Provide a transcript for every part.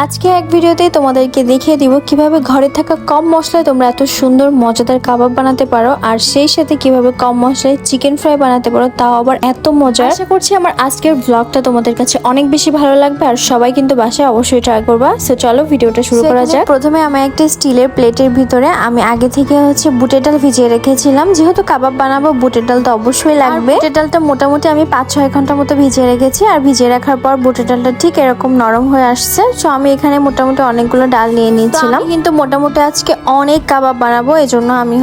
আজকে এক ভিডিওতে তোমাদেরকে দেখিয়ে দিব কিভাবে ঘরে থাকা কম মশলায় তোমরা এত সুন্দর মজাদার কাবাব বানাতে পারো, আর সেই সাথে কিভাবে কম মশলায় চিকেন ফ্রাই বানাতে পারো, তাও আবার এত মজা। আশা করছি আমার আজকের ব্লগটা তোমাদের কাছে অনেক বেশি ভালো লাগবে, আর সবাই কিন্তু বাসায় অবশ্যই ট্রাই করবা। সো চলো ভিডিওটা শুরু করা যাক। প্রথমে আমি একটা স্টিলের প্লেটের ভিতরে আমি আগে থেকে বুটের ডাল ভিজিয়ে রেখেছিলাম। যেহেতু কাবাব বানাবো বুটের ডাল তো অবশ্যই লাগবে। বুটের ডালটা মোটামুটি আমি 5-6 ঘন্টার মতো ভিজিয়ে রেখেছি, আর ভিজিয়ে রাখার পর বুটের ডালটা ঠিক এরকম নরম হয়ে আসছে। তো আমি এখানে মোটামুটি অনেকগুলো ডাল নিয়ে নিয়েছিলাম, কিন্তু মোটামুটি আজকে অনেক কাবাব বানাবো, এজন্য আমি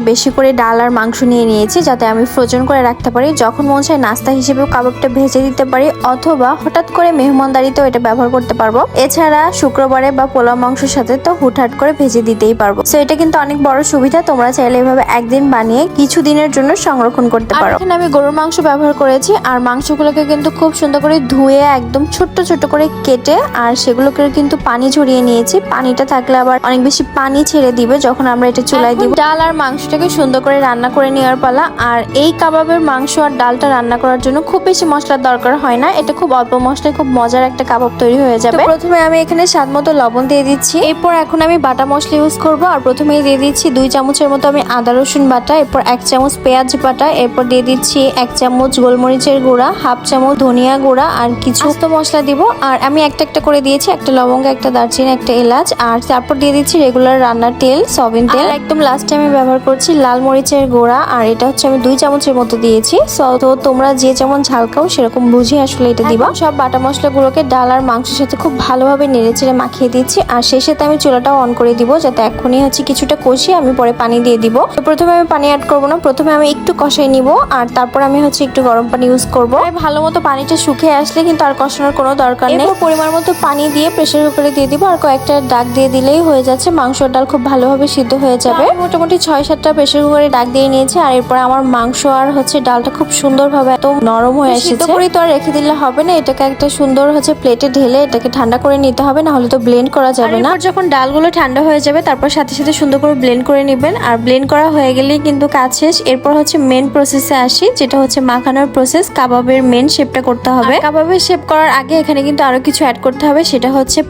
বেশি করে ডাল আর মাংস নিয়ে নিয়েছি, যাতে আমি ফ্রোজেন করে রাখতে পারি। যখন মন চায় নাস্তা হিসেবে কাবাবটা ভেজে দিতে পারি, অথবা হঠাৎ করে মেহমানদারিতেও এটা ব্যবহার করতে পারবো। এছাড়া শুক্রবারে বা পোলাও মাংসের সাথে তো হুটহাট করে ভেজে দিতেই পারবো। সো এটা কিন্তু অনেক বড় সুবিধা। তোমরা চাইলে এভাবে একদিন বানিয়ে কিছু দিনের জন্য সংরক্ষণ করতে পারো। এখানে আমি গরুর মাংস ব্যবহার করেছি, আর মাংসগুলোকে কিন্তু খুব সুন্দর করে ধুয়ে একদম ছোট্ট ছোট্ট করে কেটে, আর সেগুলোকে কিন্তু পানি ঝরিয়ে নিয়েছি। পানিটা থাকলে আবার অনেক বেশি পানি ছেড়ে দিবে যখন আমরা এটা চুলায় দিব। ডাল আর মাংসটাকে সুন্দর করে রান্না করে নেওয়ার পালা। আর এই কাবাবের মাংস আর ডালটা রান্না করার জন্য খুব বেশি মশলার দরকার হয় না, এটা খুব অল্প মশলায় খুব মজার একটা কাবাব তৈরি হয়ে যাবে। প্রথমে আমি এখানে স্বাদ মতো লবণ দিয়ে দিচ্ছি। এরপর এখন আমি বাটা মশলা ইউজ করব, আর প্রথমেই দিয়ে দিচ্ছি 2 চামচের মতো আমি আদা রসুন বাটা, এরপর 1 চামচ পেঁয়াজ বাটা, এরপর দিয়ে দিচ্ছি 1 চামচ গোলমরিচের গুঁড়া, 1/2 চামচ ধনিয়া গুঁড়া, আর কিছু আস্ত মশলা দিব। আর আমি একটা করে দিয়েছি, একটা লবঙ্গ, একটা দারচিনি, একটা এলাচ, আর তারপর দিয়ে দিচ্ছি রেগুলার রান্নার তেল, সয়াবিন তেল। একদম লাস্টে আমি ব্যবহার করছি লাল মরিচের গুঁড়া, আর এটা আমি 2 চামচের মতো দিয়েছি। তো তোমরা যে যেমন ঝাল খাও সেরকম বুঝে আসলে এটা দিবা। সব বাটা মশলাগুলোকে ডাল আর মাংসের সাথে খুব ভালোভাবে নেড়েচেড়ে মাখিয়ে দিচ্ছি, আর সেই সাথে আমি চুলাটাও অন করে দিব, যাতে এখনই কিছুটা কষিয়ে আমি পরে পানি দিয়ে দিব। তো প্রথমে আমি পানি অ্যাড করবো না, প্রথমে আমি একটু কষাই নিব, আর তারপর আমি একটু গরম পানি ইউজ করবো। ভালো মতো পানিটা শুকিয়ে আসলে কিন্তু আর কষানোর কোনো দরকার নেই। পরিমাণ মতো পানি দিয়ে প্রেসার কুকারে দিয়ে দিব, আর কয়েকটা ডাক দিয়ে দিলেই হয়ে যাচ্ছে। মাংস ডাল খুব ভালোভাবে সিদ্ধ হয়ে যাবে। মোটামুটি 6-7টা প্রেসার কুকারে ডাক দিয়ে নিয়েছি, আর এরপর আমার মাংস আর ডালটা খুব সুন্দরভাবে এত নরম হয়ে এসেছে। সিদ্ধ করে তো আর রেখে দিলে হবে না, এটাকে একটা সুন্দর প্লেটে ঢেলে এটাকে ঠান্ডা করে নিতে হবে, না হলে তো ব্লেন্ড করা যাবে না। যখন ডালগুলো ঠান্ডা হয়ে যাবে তারপর সাথে সাথে সুন্দর করে ব্লেন্ড করে নেবেন, আর ব্লেন্ড করা হয়ে গেলেই কিন্তু কাজ শেষ। এরপর মেন প্রসেসে আসি, যেটা মাখানোর প্রসেস। কাবাবের মেন শেপটা করতে হবে। কাবাবের শেপ করার আগে এখানে কিন্তু আরো কিছু অ্যাড করতে হবে, সেটা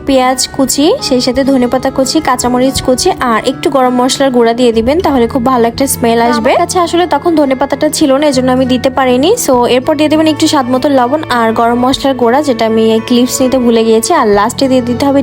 পেঁয়াজ কুচি, সেই সাথে ধনেপাতা কুচি, কাঁচামরিচ কুচি, আর একটু গরম মশলার গুঁড়া দিয়ে দিবেন, তাহলে খুব ভালো একটা স্মেল আসবে। আচ্ছা, আসলে তখন ধনেপাতাটা ছিল না, এজন্য আমি দিতে পারিনি। সো এরপর দিয়ে দেবেন একটু স্বাদ মতো লবণ আর গরম মশলার গুঁড়া, যেটা আমি ক্লিপস নিতে ভুলে গিয়েছি। আর লাস্টে দিয়ে দিতে হবে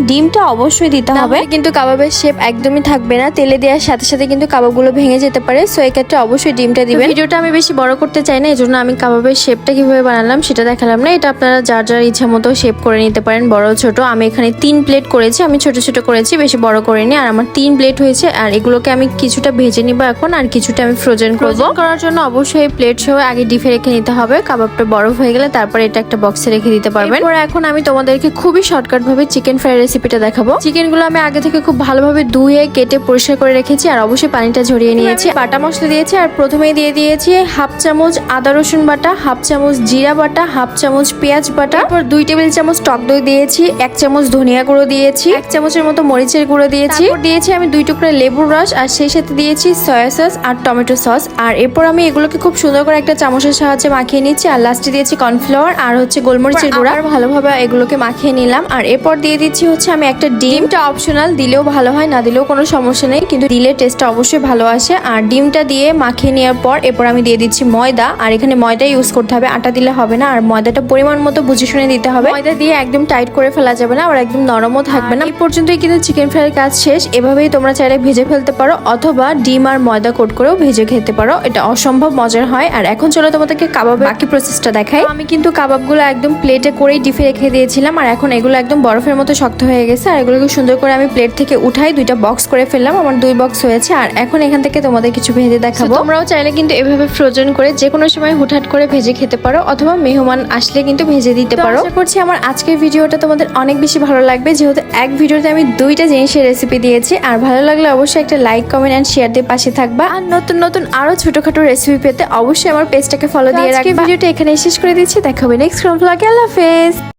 ডিমটা অবশ্যই দিতে হবে, কিন্তু কাবাবের শেপ একদমই থাকবে না। তেলে দেওয়ার সাথে সাথে কিন্তু কাবাবগুলো ভেঙে যেতে পারে। সো এই ক্ষেত্রে অবশ্যই ডিমটা দিবেন। ভিডিওটা আমি বেশি বড় করতে চাই না, এজন্য আমি কাবাবের শেপটা কিভাবে বানালাম সেটা দেখালাম না। এটা আপনারা যার যার ইচ্ছা মতো শেপ করে নিতে পারেন, বড় ছোট। আমি এখানে 3 প্লেট করেছি, আমি ছোট ছোট করেছি, বেশি বড় করিনি। আর আমার 3 প্লেট হয়েছে, আর এগুলোকে আমি কিছুটা ভেজে নিব এখন, আর কিছুটা আমি ফ্রোজেন করব। করার জন্য অবশ্যই প্লেট সহ আগে ডিপে রেখে নিতে হবে। কাবাবটা বরফ হয়ে গেলে তারপরে এটা একটা বক্সে রেখে দিতে পারবেন। এখন আমি তোমাদেরকে খুবই শর্টকাট ভাবে চিকেন ফ্রাই রেসিপিটা দেখাবো। চিকেনগুলো আমি আগে থেকে খুব ভালোভাবে ধুয়ে কেটে পরিষ্কার করে রেখেছি, আর অবশ্যই পানিটা ঝরিয়ে নিয়েছি। বাটা মশলা দিয়েছি, আর প্রথমেই দিয়ে দিয়েছি 1/2 চামচ আদা রসুন বাটা, 1/2 চামচ জিরা বাটা, 1/2 চামচ পেঁয়াজ বাটা, তারপর 2 টেবিল চামচ টক দই দিয়েছি, 1 চামচ ধনিয়া গুঁড়ো দিয়েছি, 1 চামচের মতো মরিচের গুঁড়ো দিয়েছি, দিয়েছি আমি 2 টুকরা লেবুর রস, আর সেই সাথে দিয়েছি সয়া সস আর টমেটো সস। আর এরপর আমি এগুলোকে খুব সুন্দর করে একটা চামচের সাহায্যে মাখিয়ে নিচ্ছি, আর লাস্টে দিয়েছি কর্নফ্লাওয়ার আর গোলমরিচের গুঁড়া। ভালোভাবে এগুলোকে মাখিয়ে নিলাম, আর এরপর দিয়ে দিচ্ছি আমি একটা ডিমটা অপশনাল, দিলেও ভালো হয়, না দিলেও কোনো সমস্যা নেই, কিন্তু দিলে টেস্টটা অবশ্যই ভালো আসে। আর ডিমটা দিয়ে মাখিয়ে নেওয়ার পর এরপর আমি দিয়ে দিচ্ছি ময়দা, আর এখানে ময়দা ইউজ করতে হবে, আটা দিলে হবে না। আর ময়দাটা পরিমাণ মতো বুঝে শুনে দিতে হবে। ময়দা দিয়ে একদম টাইট করে ফেলা যাবে না, আর একদম নরমও থাকবে না। এই পর্যন্তই কিন্তু চিকেন ফ্রাইয়ের কাজ শেষ। এভাবেই তোমরা চাইলে ভেজে ফেলতে পারো, অথবা ডিম আর ময়দা কোট করেও ভেজে খেতে পারো, এটা অসম্ভব মজার হয়। আর এখন চলো তোমাদেরকে কাবাবের বাকি প্রসেসটা দেখাই। আমি কিন্তু কাবাবগুলো একদম প্লেটে করেই ডিপে রেখে দিয়েছিলাম, আর এখন এগুলো একদম বরফের মতো শক্ত হয়ে গেছে। আর এগুলোকে সুন্দর করে আমি প্লেট থেকে উঠাই 2টা বক্স করে ফেললাম, আমার 2 বক্স হয়েছে। আর এখন এখান থেকে তোমাদের কিছু ভেজে দেখাবো। তোমরাও চাইলে কিন্তু এভাবে ফ্রোজেন করে যে কোনো সময় হুটহাট করে ভেজে খেতে পারো, অথবা মেহমান আসলে কিন্তু ভেজে দিতে পারো। আশা করছি আমার আজকের ভিডিওটা তোমাদের অনেক বেশি ভালো লাগবে, যেহেতু এক ভিডিওতে আমি 2টা জিনিসের রেসিপি দিয়েছি। আর ভালো লাগলে অবশ্যই একটা লাইক, কমেন্ট এন্ড শেয়ার দিয়ে পাশে থাকবা। আর নতুন নতুন আরো ছোটখাটো রেসিপি পেতে অবশ্যই আমার পেজটাকে ফলো দিয়ে রাখবা। ভিডিওটা এখানে শেষ করে দিচ্ছি, দেখা হবে নেক্সট ব্লগে। আল্লাহ হাফেজ।